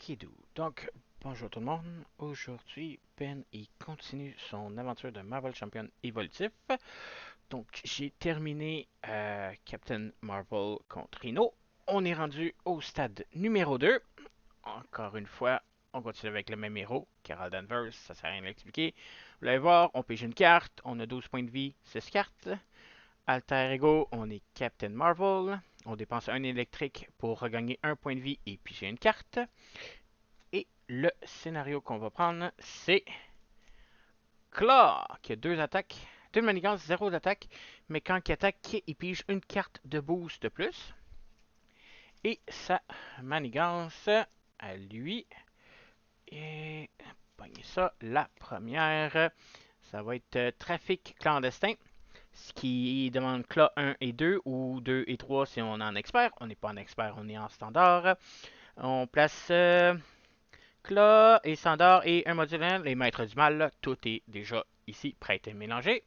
Okidou. Donc, bonjour tout le monde. Aujourd'hui, Ben il continue son aventure de Marvel Champion évolutif. Donc, j'ai terminé Captain Marvel contre Rhino. On est rendu au stade numéro 2. Encore une fois, on continue avec le même héros, Carol Danvers. Ça sert à rien de l'expliquer. Vous allez voir, on pige une carte. On a 12 points de vie, 6 cartes. Alter Ego, on est Captain Marvel. On dépense un électrique pour regagner un point de vie et piger une carte. Et le scénario qu'on va prendre, c'est Claw, qui a deux attaques, deux manigances, zéro d'attaque, mais quand il attaque, il pige une carte de boost de plus. Et sa manigance à lui, et pogner ça, la première, ça va être trafic clandestin, ce qui demande Claw 1 et 2, ou 2 et 3 si on est en expert. On n'est pas en expert, on est en standard. On place Claw et Sandor et un module 1, les maîtres du mal, là, tout est déjà ici prêt à être mélangé.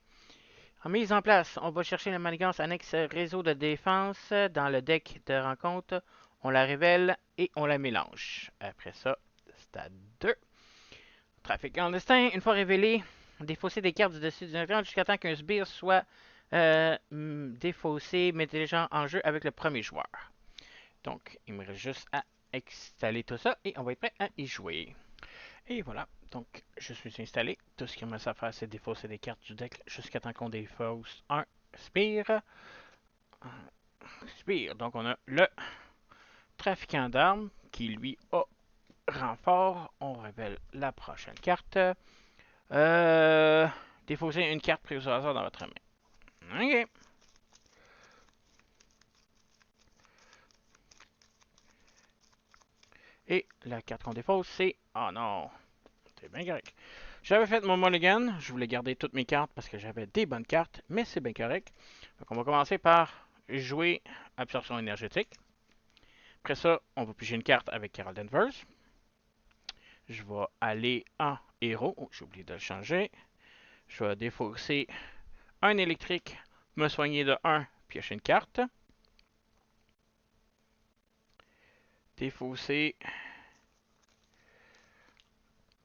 En mise en place, on va chercher la manigance annexe réseau de défense dans le deck de rencontre. On la révèle et on la mélange. Après ça, stade 2. Trafic clandestin, une fois révélé, défausser des cartes du dessus du écran jusqu'à temps qu'un sbire soit défaussé, mettez les gens en jeu avec le premier joueur. Donc, il me reste juste à installer tout ça et on va être prêt à y jouer. Et voilà, donc je suis installé. Tout ce qu'il me reste à faire, c'est défausser des cartes du deck jusqu'à temps qu'on défausse un Spire. Spire, donc on a le trafiquant d'armes qui lui a renfort. On révèle la prochaine carte. Euh, Défausser une carte prise au hasard dans votre main. Ok. Et la carte qu'on défausse, c'est... Oh non, c'est bien correct. J'avais fait mon mulligan, je voulais garder toutes mes cartes parce que j'avais des bonnes cartes, mais c'est bien correct. Donc on va commencer par jouer Absorption énergétique. Après ça, on va piger une carte avec Carol Danvers. Je vais aller en héros. Oh, j'ai oublié de le changer. Je vais défausser un électrique, me soigner de 1, piocher une carte. Défausser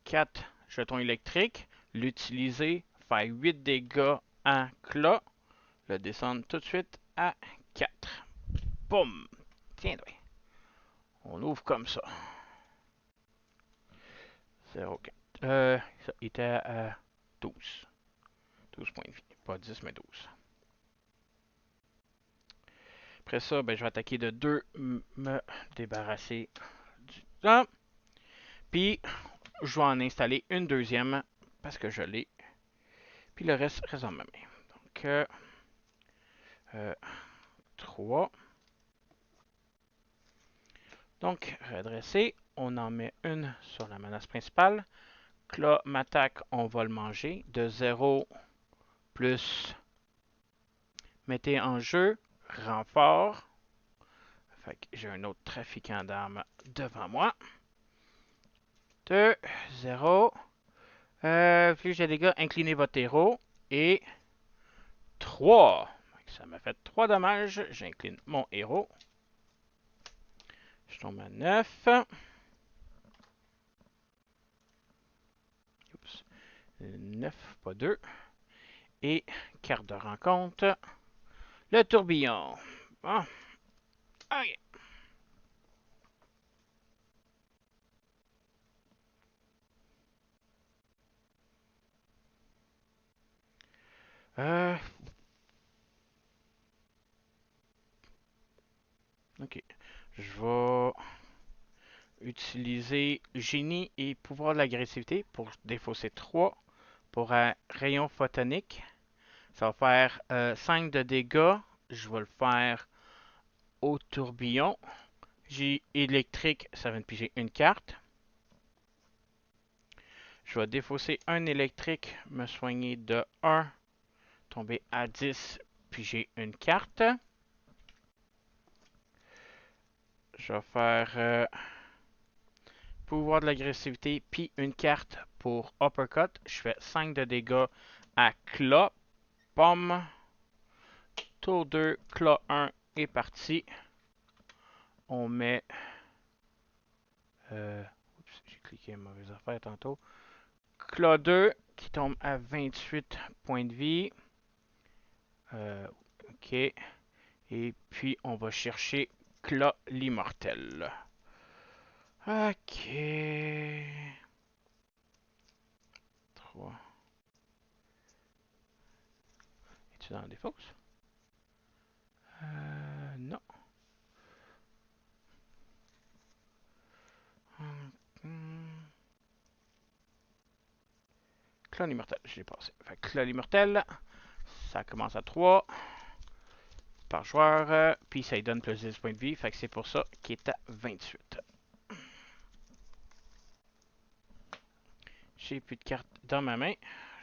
4 jetons électriques. L'utiliser, faire 8 dégâts en Claw. Le descendre tout de suite à 4. Boum! Tiens, oui. On ouvre comme ça. 0,4. Ça était à 12. 12 points de vie. Pas 10, mais 12. Après ça, ben, je vais attaquer de 2, me débarrasser du temps. Puis, je vais en installer une deuxième parce que je l'ai. Puis le reste reste dans ma main. Donc, 3. Donc, redresser. On en met une sur la menace principale. Là, m'attaque, on va le manger. De 0 plus. Mettez en jeu. Renfort. Fait que j'ai un autre trafiquant d'armes devant moi. 2, 0. Plus j'ai des dégâts, inclinez votre héros. Et 3. Ça m'a fait 3 dommages. J'incline mon héros. Je tombe à 9. Oups. 9, pas 2. Et carte de rencontre. Le tourbillon. Bon. Ok. Ok. Je vais utiliser génie et pouvoir de l'agressivité pour défausser 3 pour un rayon photonique. Ça va faire 5 de dégâts. Je vais le faire au tourbillon. J'ai électrique, ça vient de piger une carte. Je vais défausser un électrique, me soigner de 1, tomber à 10, piger une carte. Je vais faire pouvoir de l'agressivité, puis une carte pour uppercut. Je fais 5 de dégâts à Claw. Pomme. Tour 2, Claw 1 est parti. On met cliqué mauvaise affaire tantôt. Claw 2 qui tombe à 28 points de vie. Ok. Et puis, on va chercher Claw l'immortel. Ok. 3. Es-tu dans la défausse? Non. Claw l'immortel, je l'ai passé. Fait que Claw l'immortel, ça commence à 3 par joueur. Puis ça lui donne plus 10 points de vie. Fait que c'est pour ça qu'il est à 28. J'ai plus de cartes dans ma main.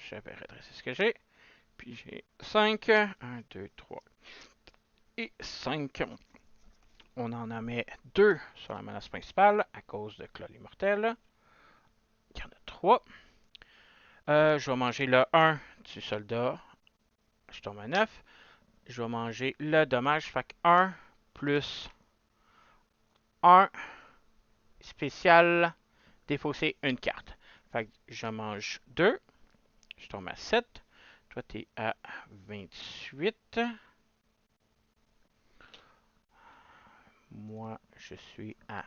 Je vais redresser ce que j'ai. Puis j'ai 5. 1, 2, 3 et 5. On en met 2 sur la menace principale à cause de Claw l'immortel. Il y en a 3. Je vais manger le 1 du soldat. Je tombe à 9. Je vais manger le dommage. Fait que 1 plus 1 spécial défausser une carte. Fait que je mange 2. Je tombe à 7. Toi, tu es à 28. Moi, je suis à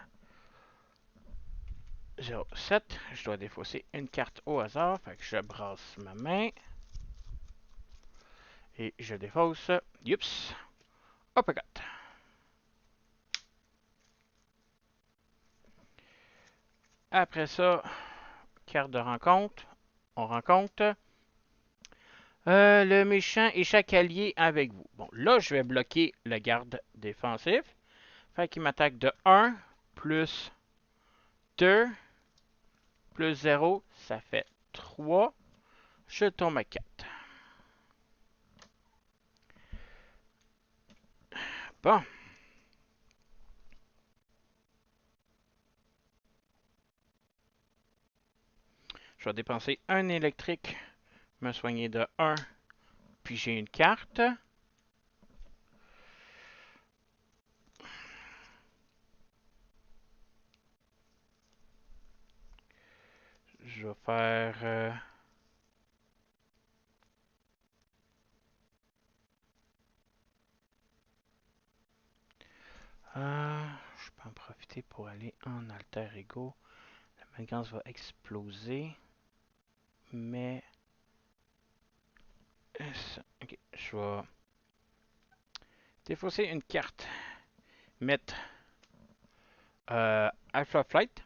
0,7. Je dois défausser une carte au hasard. Fait que je brasse ma main. Et je défausse. Youps. Uppercut. Après ça, carte de rencontre. On rencontre. Le méchant et chaque allié avec vous. Bon, là, je vais bloquer le garde défensif. Fait qu'il m'attaque de 1 plus 2 plus 0. Ça fait 3. Je tombe à 4. Bon. Je vais dépenser un électrique, me soigner de 1, puis j'ai une carte. Je vais faire... je peux en profiter pour aller en alter ego. La manigance va exploser. Mais... Ok, je vais défausser une carte. Mettre Alpha Flight.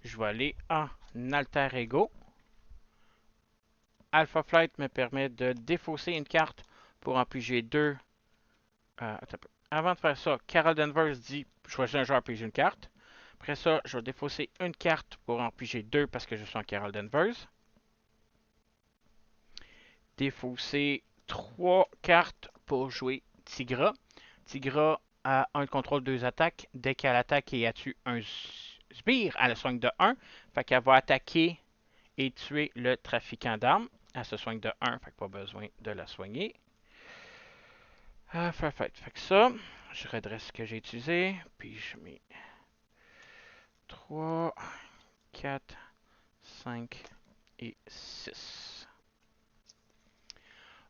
Je vais aller en alter ego. Alpha Flight me permet de défausser une carte pour en piger 2. Avant de faire ça, Carol Danvers dit choisis un joueur piger une carte. Après ça, je vais défausser une carte pour en piger 2 parce que je suis en Carol Danvers. Défausser 3 cartes pour jouer Tigra. Tigra a un contrôle 2 attaques. Dès qu'elle attaque et elle tue un sbire, elle soigne de 1. Fait qu'elle va attaquer et tuer le trafiquant d'armes. Elle se soigne de 1, fait que pas besoin de la soigner. Fait que ça, je redresse ce que j'ai utilisé, puis je mets 3, 4, 5 et 6.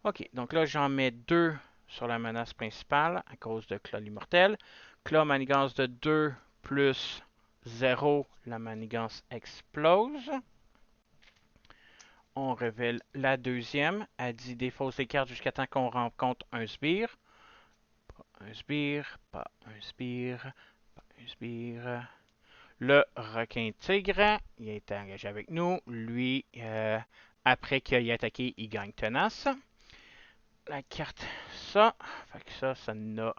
Ok, donc là j'en mets 2 sur la menace principale à cause de Claw l'immortel. Claw manigance de 2 plus 0, la manigance explose. On révèle la deuxième. Elle dit défausse les cartes jusqu'à temps qu'on rencontre un sbire. Pas un sbire, pas un sbire, pas un sbire. Le requin tigre, il a été engagé avec nous. Lui, après qu'il ait attaqué, il gagne tenace. La carte, ça. Fait que ça n'a.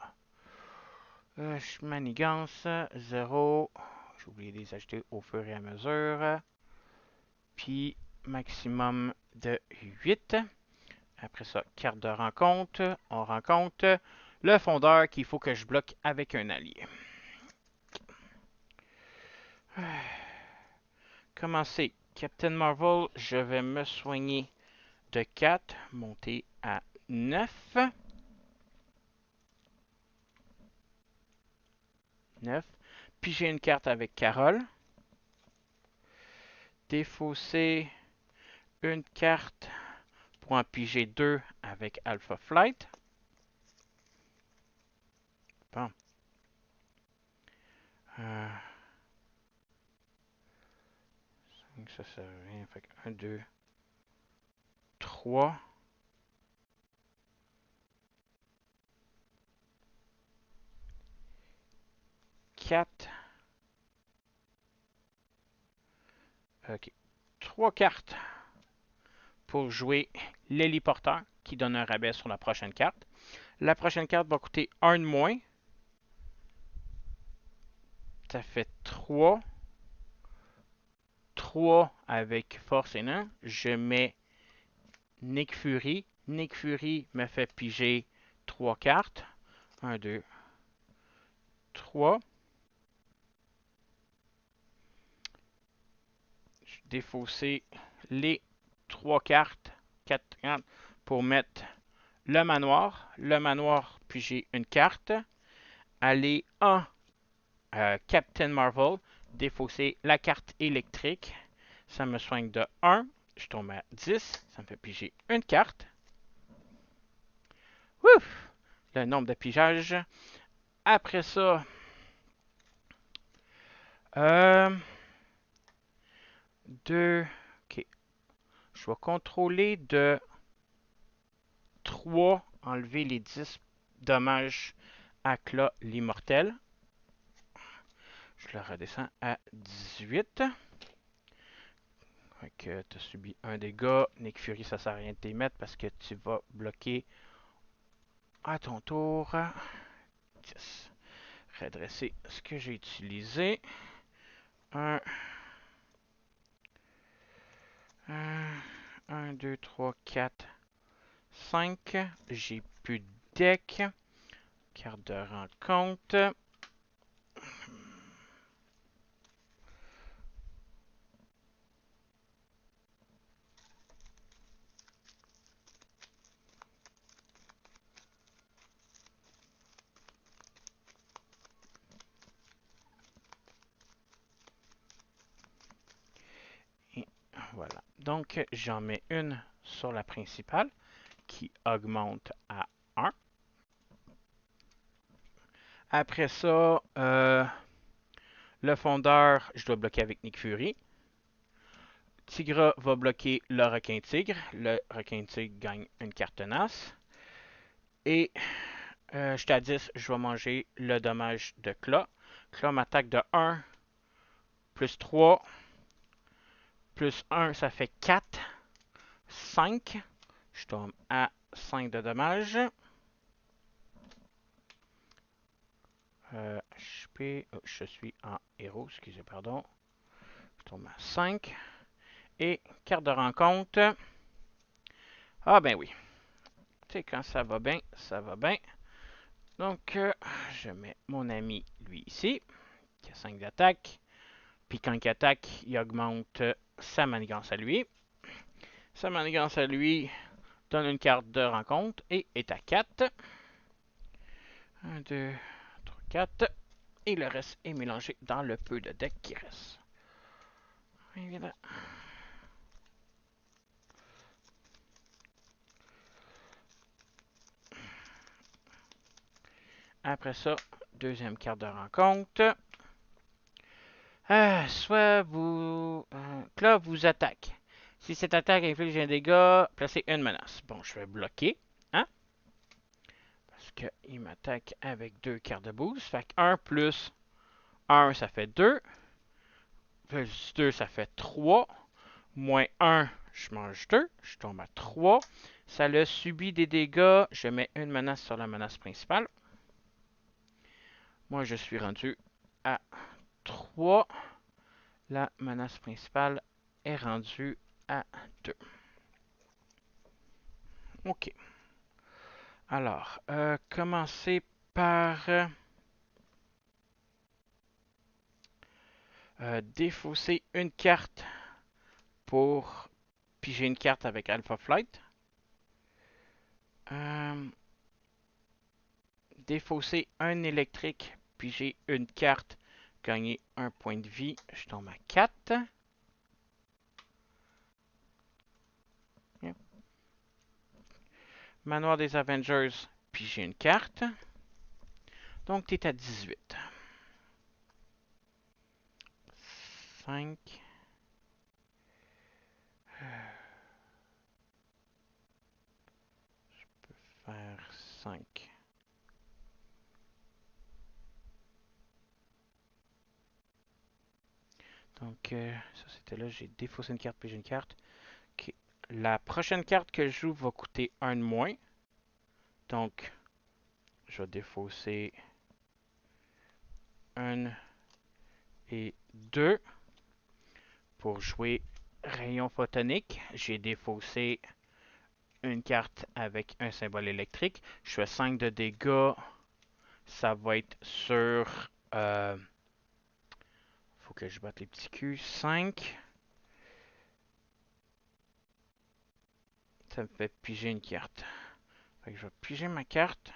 Manigance, 0. J'ai oublié de les ajouter au fur et à mesure. Puis, maximum de 8. Après ça, carte de rencontre. On rencontre le fondeur qu'il faut que je bloque avec un allié. Commencer. Captain Marvel, je vais me soigner de 4, monter à 9. 9. Puis j'ai une carte avec Carole. Défausser une carte pour en piger 2 avec Alpha Flight. Bon. Ça sert à rien. Fait que 1, 2, 3. 4. OK. 3 cartes pour jouer l'héliporteur qui donne un rabais sur la prochaine carte. La prochaine carte va coûter 1 de moins. Ça fait 3. 3 avec force et nain. Je mets Nick Fury. Nick Fury me fait piger 3 cartes. 1, 2, 3. Je défausser les 3 cartes. 4 cartes pour mettre le manoir. Le manoir, puis j'ai une carte. Aller en Captain Marvel. Défausser la carte électrique. Ça me soigne de 1. Je tombe à 10. Ça me fait piger une carte. Ouf! Le nombre de pigeages. Après ça, 2. OK. Je vais contrôler de 3. Enlever les 10 dommages à Cla l'immortel. Je le redescends à 18. Fait que tu as subi un dégât. Nick Fury, ça sert à rien de t'émettre parce que tu vas bloquer à ton tour. 10. Redresser ce que j'ai utilisé. 1, 2, 3, 4, 5. J'ai plus de deck. Carte de rencontre. Et voilà. Donc, j'en mets une sur la principale qui augmente à 1. Après ça, le fondeur, je dois bloquer avec Nick Fury. Tigra va bloquer le requin-tigre. Le requin-tigre gagne une carte tenace. Et j'étais à 10, je vais manger le dommage de Cla. Cla m'attaque de 1, plus 3, plus 1, ça fait 4, 5. Je tombe à 5 de dommage. HP, oh, je suis en héros, excusez, pardon. Je tombe à 5. Et carte de rencontre. Ah ben oui. Tu sais, quand ça va bien, ça va bien. Donc, je mets mon ami, lui, ici, qui a 5 d'attaque. Puis quand il attaque, il augmente sa manigance à lui. Sa manigance à lui donne une carte de rencontre et est à 4. 1, 2, 3, 4. Et le reste est mélangé dans le peu de deck qui reste. Évidemment. Après ça, deuxième carte de rencontre. Soit vous... là, vous attaque. Si cette attaque inflige un dégât, placez une menace. Bon, je vais bloquer. Hein? Parce qu'il m'attaque avec 2 cartes de boost. Fait que 1 plus 1, ça fait 2. Plus 2, ça fait 3. Moins 1, je mange 2. Je tombe à 3. Ça le subit des dégâts. Je mets une menace sur la menace principale. Moi, je suis rendu à 3. La menace principale est rendue à 2. OK. Alors, commencer par défausser une carte pour piger une carte avec Alpha Flight. Défausser un électrique, piger une carte, gagner un point de vie. Je tombe à 4. Manoir des Avengers, piger une carte. Donc, tu es à 18. 5. Je peux faire 5. Donc, ça c'était là. J'ai défaussé une carte, puis j'ai une carte. Ok. La prochaine carte que je joue va coûter 1 de moins. Donc, je vais défausser 1 et 2 pour jouer Rayon Photonique. J'ai défaussé une carte avec un symbole électrique. Je fais 5 de dégâts. Ça va être sur... faut que je batte les petits culs. 5. Ça me fait piger une carte. Fait que je vais piger ma carte.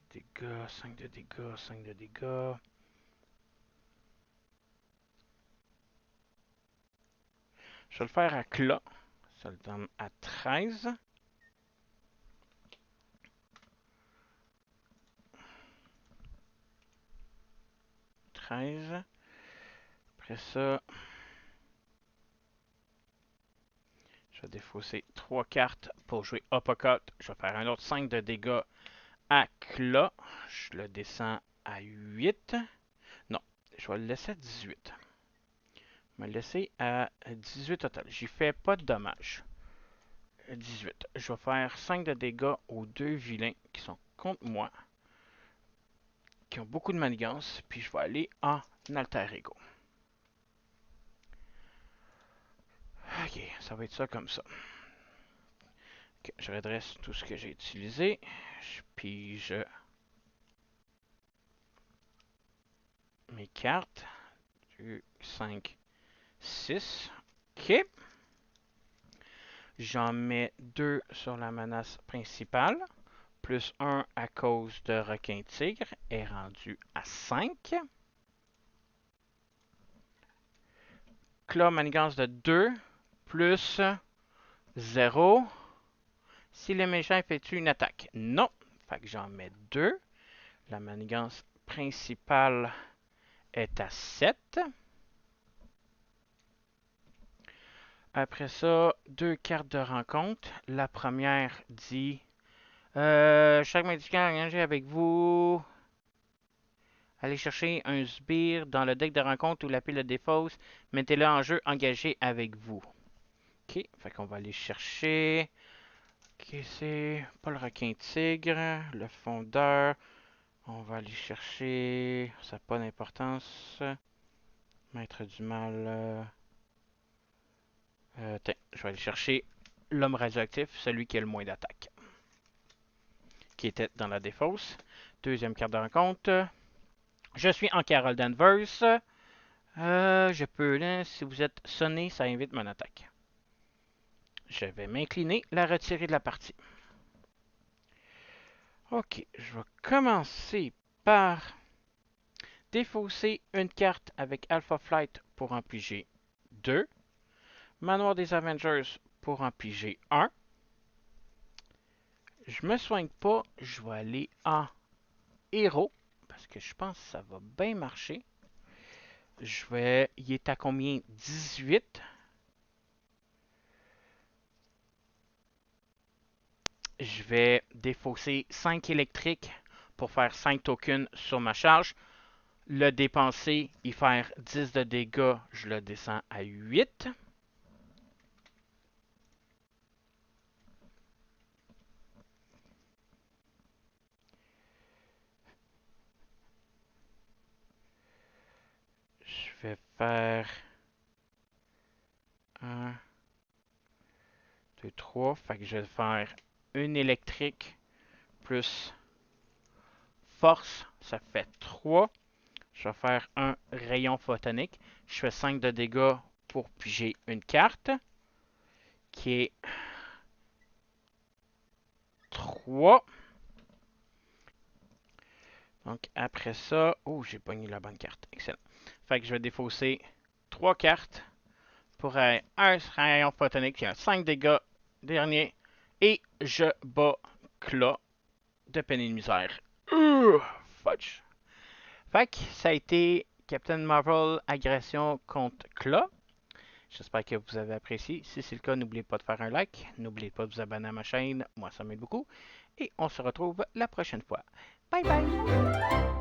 Dégâts, 5 de dégâts, 5 de dégâts. Je vais le faire à clat. Ça le donne à 13. 13. Après ça, je vais défausser 3 cartes pour jouer Uppercut. Je vais faire un autre 5 de dégâts à clat. Je le descends à 8. Non, je vais le laisser à 18. Je vais le laisser à 18 total. J'y fais pas de dommages. 18. Je vais faire 5 de dégâts aux deux vilains qui sont contre moi, qui ont beaucoup de manigances, puis je vais aller en alter ego. Ok, ça va être ça comme ça. Ok, je redresse tout ce que j'ai utilisé. Je pige mes cartes. 2, 5, 6. Ok. J'en mets 2 sur la menace principale, plus 1 à cause de requin tigre, est rendu à 5. Claw manigance de 2, plus 0. Si le méchant effectue une attaque. Non. Fait que j'en mets 2. La manigance principale est à 7. Après ça, 2 cartes de rencontre. La première dit chaque modifiant engagé avec vous. Allez chercher un sbire dans le deck de rencontre ou la pile de défausse. Mettez-le en jeu engagé avec vous. Ok, fait qu'on va aller chercher. Ok, c'est pas le requin tigre, le fondeur. On va aller chercher. Ça n'a pas d'importance. Maître du mal. Tiens, je vais aller chercher l'homme radioactif, celui qui a le moins d'attaque. Qui était dans la défausse. Deuxième carte de rencontre. Je suis en Carol Danvers. Je peux, là, si vous êtes sonné, ça invite mon attaque. Je vais m'incliner, la retirer de la partie. Ok, je vais commencer par défausser une carte avec Alpha Flight pour en piger 2. Manoir des Avengers pour en piger 1. Je me soigne pas, je vais aller en héros parce que je pense que ça va bien marcher. Il est à combien? 18. Je vais défausser 5 électriques pour faire 5 tokens sur ma charge. Le dépenser et faire 10 de dégâts, je le descends à 8. Je vais faire 1, 2, 3. Fait que je vais faire une électrique plus force. Ça fait 3. Je vais faire un rayon photonique. Je fais 5 de dégâts pour piger une carte. Qui est 3. Donc après ça, oh, j'ai pogné la bonne carte. Excellent. Fait que je vais défausser 3 cartes pour un rayon photonique qui a 5 dégâts dernier. Et je bats Claw de peine et de misère. Fudge. Fait que ça a été Captain Marvel agression contre Claw. J'espère que vous avez apprécié. Si c'est le cas, n'oubliez pas de faire un like. N'oubliez pas de vous abonner à ma chaîne. Moi, ça m'aide beaucoup. Et on se retrouve la prochaine fois. Bye bye!